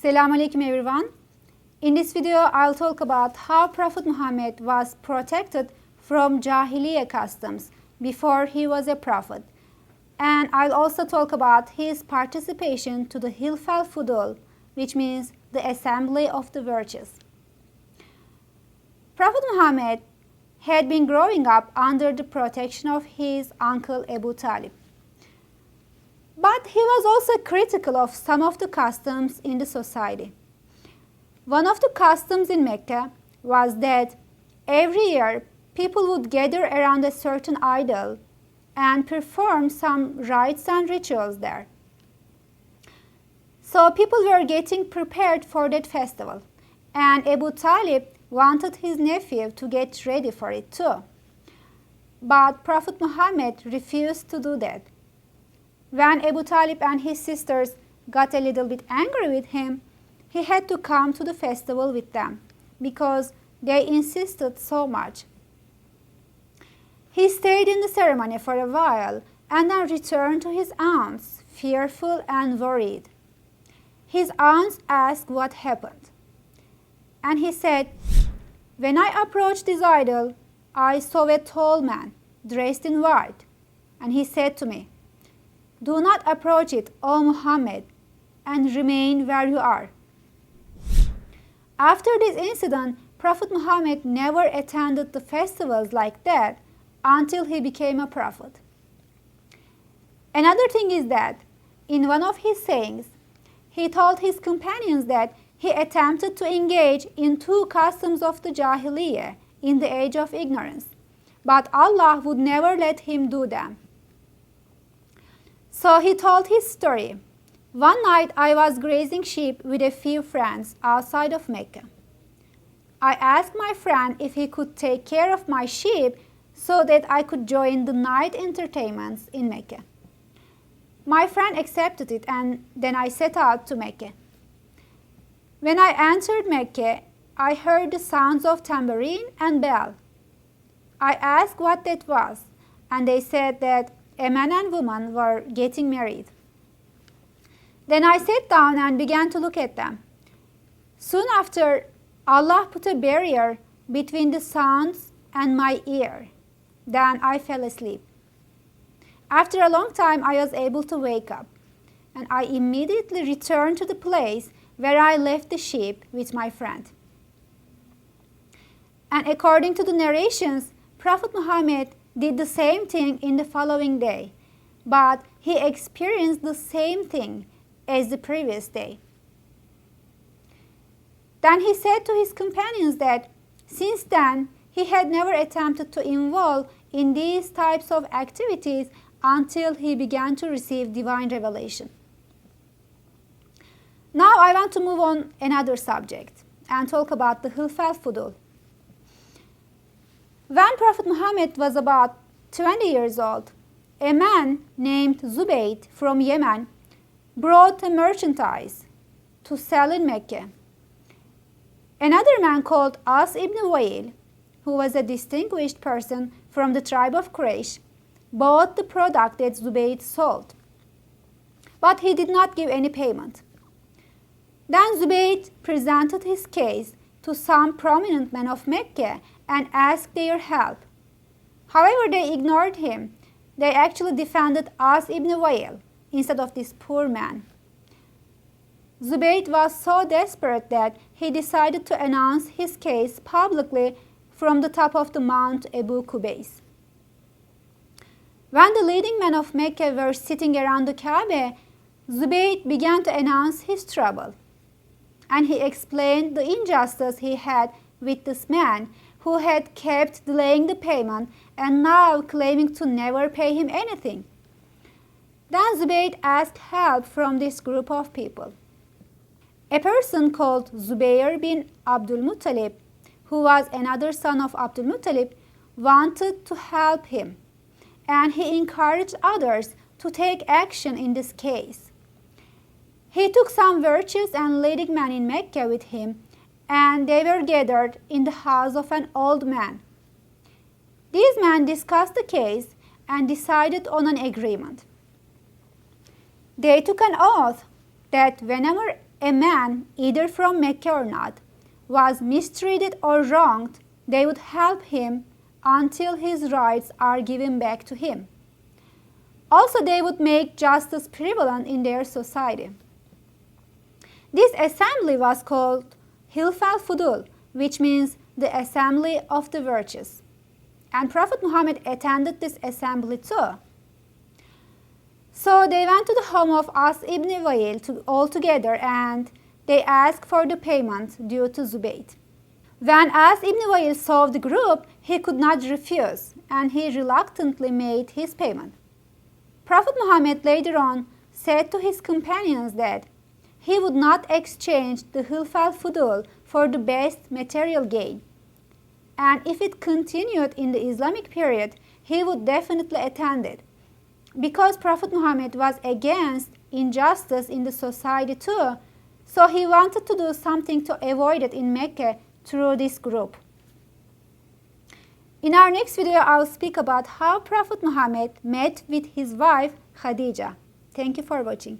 Assalamu alaikum everyone. In this video, I'll talk about how Prophet Muhammad was protected from Jahiliyyah customs before he was a prophet. And I'll also talk about his participation to the Hilf al-Fudul, which means the assembly of the virtues. Prophet Muhammad had been growing up under the protection of his uncle Abu Talib. But he was also critical of some of the customs in the society. One of the customs in Mecca was that every year people would gather around a certain idol and perform some rites and rituals there. So people were getting prepared for that festival, and Abu Talib wanted his nephew to get ready for it too. But Prophet Muhammad refused to do that. When Abu Talib and his sisters got a little bit angry with him, he had to come to the festival with them because they insisted so much. He stayed in the ceremony for a while and then returned to his aunts, fearful and worried. His aunts asked what happened. And he said, "When I approached this idol, I saw a tall man dressed in white. And he said to me, 'Do not approach it, O Muhammad, and remain where you are.'" After this incident, Prophet Muhammad never attended the festivals like that until he became a prophet. Another thing is that in one of his sayings, he told his companions that he attempted to engage in two customs of the Jahiliyyah in the age of ignorance, but Allah would never let him do them. So he told his story. "One night I was grazing sheep with a few friends outside of Mecca. I asked my friend if he could take care of my sheep so that I could join the night entertainments in Mecca. My friend accepted it, and then I set out to Mecca. When I entered Mecca, I heard the sounds of tambourine and bell. I asked what that was, and they said that a man and woman were getting married. Then I sat down and began to look at them. Soon after, Allah put a barrier between the sounds and my ear. Then I fell asleep. After a long time, I was able to wake up, and I immediately returned to the place where I left the sheep with my friend." And according to the narrations, Prophet Muhammad did the same thing in the following day, but he experienced the same thing as the previous day. Then he said to his companions that since then he had never attempted to involve in these types of activities until he began to receive divine revelation. Now I want to move on another subject and talk about the Hilf al-Fudul. When Prophet Muhammad was about 20 years old, a man named Zubayt from Yemen brought a merchandise to sell in Mecca. Another man called As ibn Wa'il, who was a distinguished person from the tribe of Quraysh, bought the product that Zubayt sold, but he did not give any payment. Then Zubayt presented his case to some prominent men of Mecca and asked their help. However, they ignored him. They actually defended As ibn Wa'il instead of this poor man. Zubayt was so desperate that he decided to announce his case publicly from the top of the Mount Abu Qubais. When the leading men of Mecca were sitting around the Kaaba, Zubayt began to announce his trouble, and he explained the injustice he had with this man who had kept delaying the payment and now claiming to never pay him anything. Then Zubayt asked help from this group of people. A person called Zubair bin Abdul Muttalib, who was another son of Abdul Muttalib, wanted to help him, and he encouraged others to take action in this case. He took some virtuous and leading men in Mecca with him, and they were gathered in the house of an old man. These men discussed the case and decided on an agreement. They took an oath that whenever a man, either from Mecca or not, was mistreated or wronged, they would help him until his rights are given back to him. Also, they would make justice prevalent in their society. This assembly was called Hilf al-Fudul, which means the assembly of the virtuous. And Prophet Muhammad attended this assembly too. So they went to the home of As ibn Wa'il all together, and they asked for the payment due to Zubayt. When As ibn Wa'il saw the group, he could not refuse, and he reluctantly made his payment. Prophet Muhammad later on said to his companions that he would not exchange the Hilf al-Fudul for the best material gain. And if it continued in the Islamic period, he would definitely attend it. Because Prophet Muhammad was against injustice in the society too, so he wanted to do something to avoid it in Mecca through this group. In our next video, I will speak about how Prophet Muhammad met with his wife Khadija. Thank you for watching.